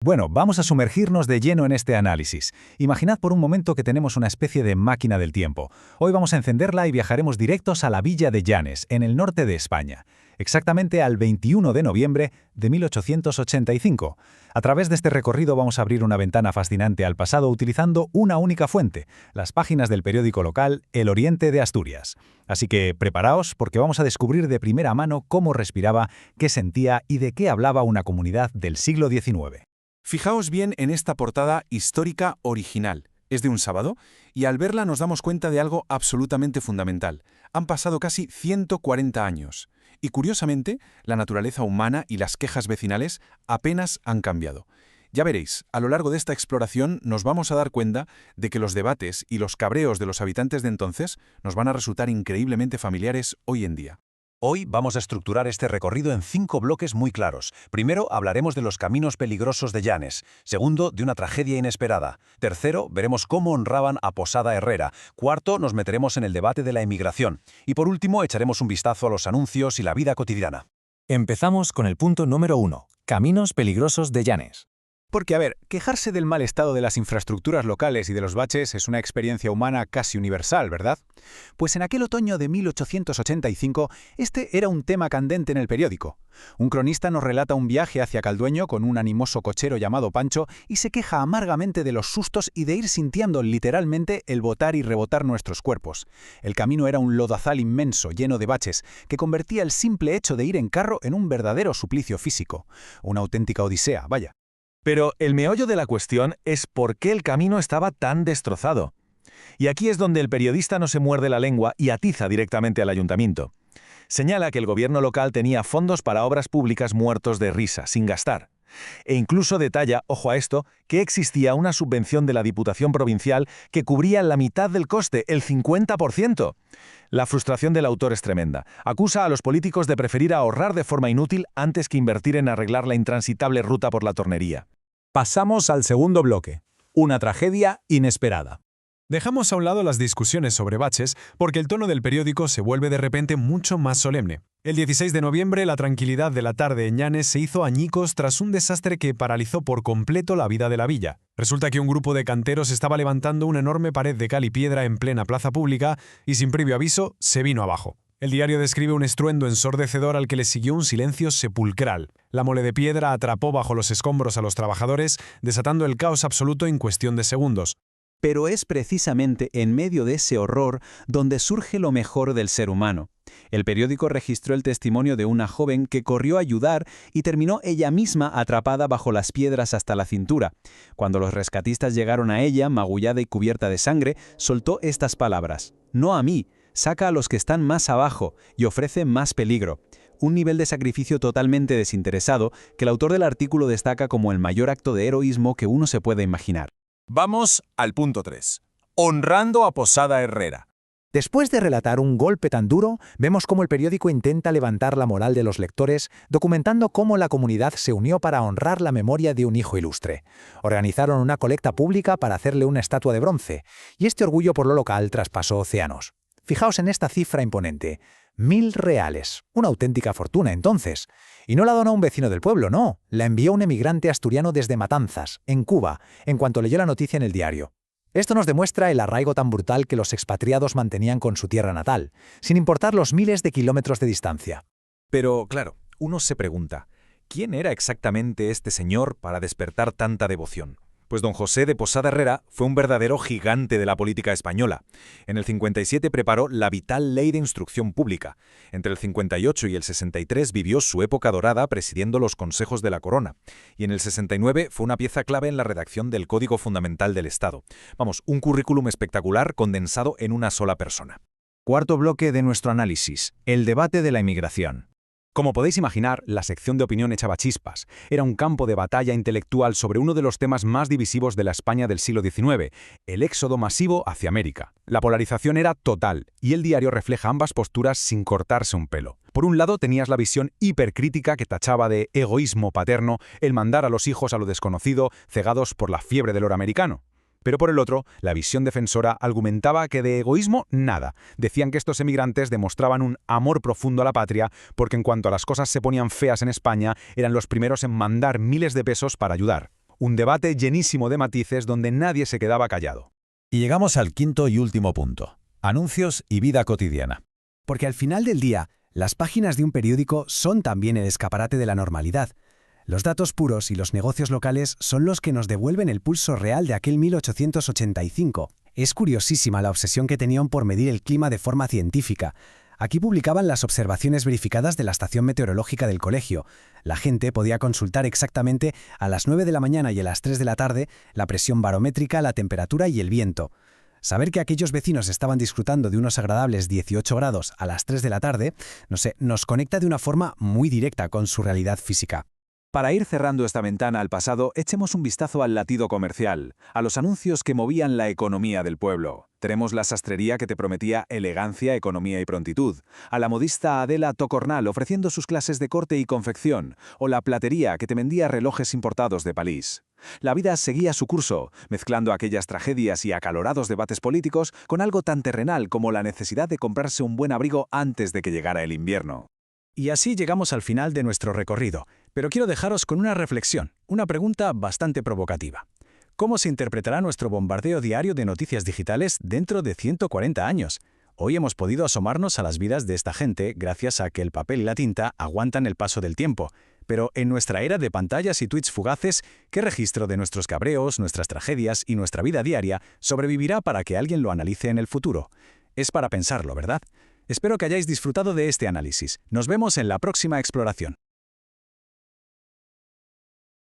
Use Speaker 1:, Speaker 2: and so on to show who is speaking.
Speaker 1: Bueno, vamos a sumergirnos de lleno en este análisis. Imaginad por un momento que tenemos una especie de máquina del tiempo. Hoy vamos a encenderla y viajaremos directos a la villa de Llanes, en el norte de España. Exactamente al 21 de noviembre de 1885. A través de este recorrido vamos a abrir una ventana fascinante al pasado utilizando una única fuente, las páginas del periódico local El Oriente de Asturias. Así que preparaos porque vamos a descubrir de primera mano cómo respiraba, qué sentía y de qué hablaba una comunidad del siglo XIX.
Speaker 2: Fijaos bien en esta portada histórica original. Es de un sábado, y al verla nos damos cuenta de algo absolutamente fundamental. Han pasado casi 140 años. Y curiosamente, la naturaleza humana y las quejas vecinales apenas han cambiado. Ya veréis, a lo largo de esta exploración nos vamos a dar cuenta de que los debates y los cabreos de los habitantes de entonces nos van a resultar increíblemente familiares hoy en día.
Speaker 1: Hoy vamos a estructurar este recorrido en 5 bloques muy claros. Primero, hablaremos de los caminos peligrosos de Llanes. Segundo, de una tragedia inesperada. Tercero, veremos cómo honraban a Posada Herrera. Cuarto, nos meteremos en el debate de la emigración. Y por último, echaremos un vistazo a los anuncios y la vida cotidiana.
Speaker 3: Empezamos con el punto número 1. Caminos peligrosos de Llanes.
Speaker 4: Porque, a ver, quejarse del mal estado de las infraestructuras locales y de los baches es una experiencia humana casi universal, ¿verdad? Pues en aquel otoño de 1885, este era un tema candente en el periódico. Un cronista nos relata un viaje hacia Caldueño con un animoso cochero llamado Pancho y se queja amargamente de los sustos y de ir sintiendo literalmente el botar y rebotar nuestros cuerpos. El camino era un lodazal inmenso, lleno de baches, que convertía el simple hecho de ir en carro en un verdadero suplicio físico. Una auténtica odisea, vaya.
Speaker 3: Pero el meollo de la cuestión es por qué el camino estaba tan destrozado. Y aquí es donde el periodista no se muerde la lengua y atiza directamente al ayuntamiento. Señala que el gobierno local tenía fondos para obras públicas muertos de risa, sin gastar. E incluso detalla, ojo a esto, que existía una subvención de la Diputación Provincial que cubría la mitad del coste, el 50%. La frustración del autor es tremenda. Acusa a los políticos de preferir ahorrar de forma inútil antes que invertir en arreglar la intransitable ruta por la Tornería.
Speaker 1: Pasamos al segundo bloque. Una tragedia inesperada.
Speaker 5: Dejamos a un lado las discusiones sobre baches porque el tono del periódico se vuelve de repente mucho más solemne. El 16 de noviembre, la tranquilidad de la tarde en Llanes se hizo añicos tras un desastre que paralizó por completo la vida de la villa. Resulta que un grupo de canteros estaba levantando una enorme pared de cal y piedra en plena plaza pública y sin previo aviso se vino abajo. El diario describe un estruendo ensordecedor al que le siguió un silencio sepulcral. La mole de piedra atrapó bajo los escombros a los trabajadores, desatando el caos absoluto en cuestión de segundos.
Speaker 4: Pero es precisamente en medio de ese horror donde surge lo mejor del ser humano. El periódico registró el testimonio de una joven que corrió a ayudar y terminó ella misma atrapada bajo las piedras hasta la cintura. Cuando los rescatistas llegaron a ella, magullada y cubierta de sangre, soltó estas palabras: «No a mí, saca a los que están más abajo y ofrece más peligro». Un nivel de sacrificio totalmente desinteresado que el autor del artículo destaca como el mayor acto de heroísmo que uno se puede imaginar.
Speaker 2: Vamos al punto 3. Honrando a Posada Herrera.
Speaker 6: Después de relatar un golpe tan duro, vemos cómo el periódico intenta levantar la moral de los lectores, documentando cómo la comunidad se unió para honrar la memoria de un hijo ilustre. Organizaron una colecta pública para hacerle una estatua de bronce, y este orgullo por lo local traspasó océanos. Fijaos en esta cifra imponente: 1.000 reales. Una auténtica fortuna entonces. Y no la donó un vecino del pueblo, no. La envió un emigrante asturiano desde Matanzas, en Cuba, en cuanto leyó la noticia en el diario. Esto nos demuestra el arraigo tan brutal que los expatriados mantenían con su tierra natal, sin importar los miles de kilómetros de distancia.
Speaker 1: Pero, claro, uno se pregunta, ¿quién era exactamente este señor para despertar tanta devoción? Pues don José de Posada Herrera fue un verdadero gigante de la política española. En el 57 preparó la vital Ley de Instrucción Pública. Entre el 58 y el 63 vivió su época dorada presidiendo los consejos de la Corona. Y en el 69 fue una pieza clave en la redacción del Código Fundamental del Estado. Vamos, un currículum espectacular condensado en una sola persona. Cuarto bloque de nuestro análisis: el debate de la inmigración. Como podéis imaginar, la sección de opinión echaba chispas. Era un campo de batalla intelectual sobre uno de los temas más divisivos de la España del siglo XIX, el éxodo masivo hacia América. La polarización era total, y el diario refleja ambas posturas sin cortarse un pelo. Por un lado tenías la visión hipercrítica que tachaba de egoísmo paterno el mandar a los hijos a lo desconocido, cegados por la fiebre del oro americano. Pero por el otro, la visión defensora argumentaba que de egoísmo nada. Decían que estos emigrantes demostraban un amor profundo a la patria porque en cuanto a las cosas se ponían feas en España, eran los primeros en mandar miles de pesos para ayudar.
Speaker 4: Un debate llenísimo de matices donde nadie se quedaba callado.
Speaker 7: Y llegamos al quinto y último punto: anuncios y vida cotidiana.
Speaker 8: Porque al final del día, las páginas de un periódico son también el escaparate de la normalidad. Los datos puros y los negocios locales son los que nos devuelven el pulso real de aquel 1885. Es curiosísima la obsesión que tenían por medir el clima de forma científica. Aquí publicaban las observaciones verificadas de la estación meteorológica del colegio. La gente podía consultar exactamente a las 9 de la mañana y a las 3 de la tarde la presión barométrica, la temperatura y el viento. Saber que aquellos vecinos estaban disfrutando de unos agradables 18 grados a las 3 de la tarde, nos conecta de una forma muy directa con su realidad física.
Speaker 2: Para ir cerrando esta ventana al pasado, echemos un vistazo al latido comercial, a los anuncios que movían la economía del pueblo. Tenemos la sastrería que te prometía elegancia, economía y prontitud, a la modista Adela Tocornal ofreciendo sus clases de corte y confección, o la platería que te vendía relojes importados de París. La vida seguía su curso, mezclando aquellas tragedias y acalorados debates políticos con algo tan terrenal como la necesidad de comprarse un buen abrigo antes de que llegara el invierno.
Speaker 4: Y así llegamos al final de nuestro recorrido, pero quiero dejaros con una reflexión, una pregunta bastante provocativa. ¿Cómo se interpretará nuestro bombardeo diario de noticias digitales dentro de 140 años? Hoy hemos podido asomarnos a las vidas de esta gente gracias a que el papel y la tinta aguantan el paso del tiempo. Pero en nuestra era de pantallas y tweets fugaces, ¿qué registro de nuestros cabreos, nuestras tragedias y nuestra vida diaria sobrevivirá para que alguien lo analice en el futuro? Es para pensarlo, ¿verdad? Espero que hayáis disfrutado de este análisis. Nos vemos en la próxima exploración.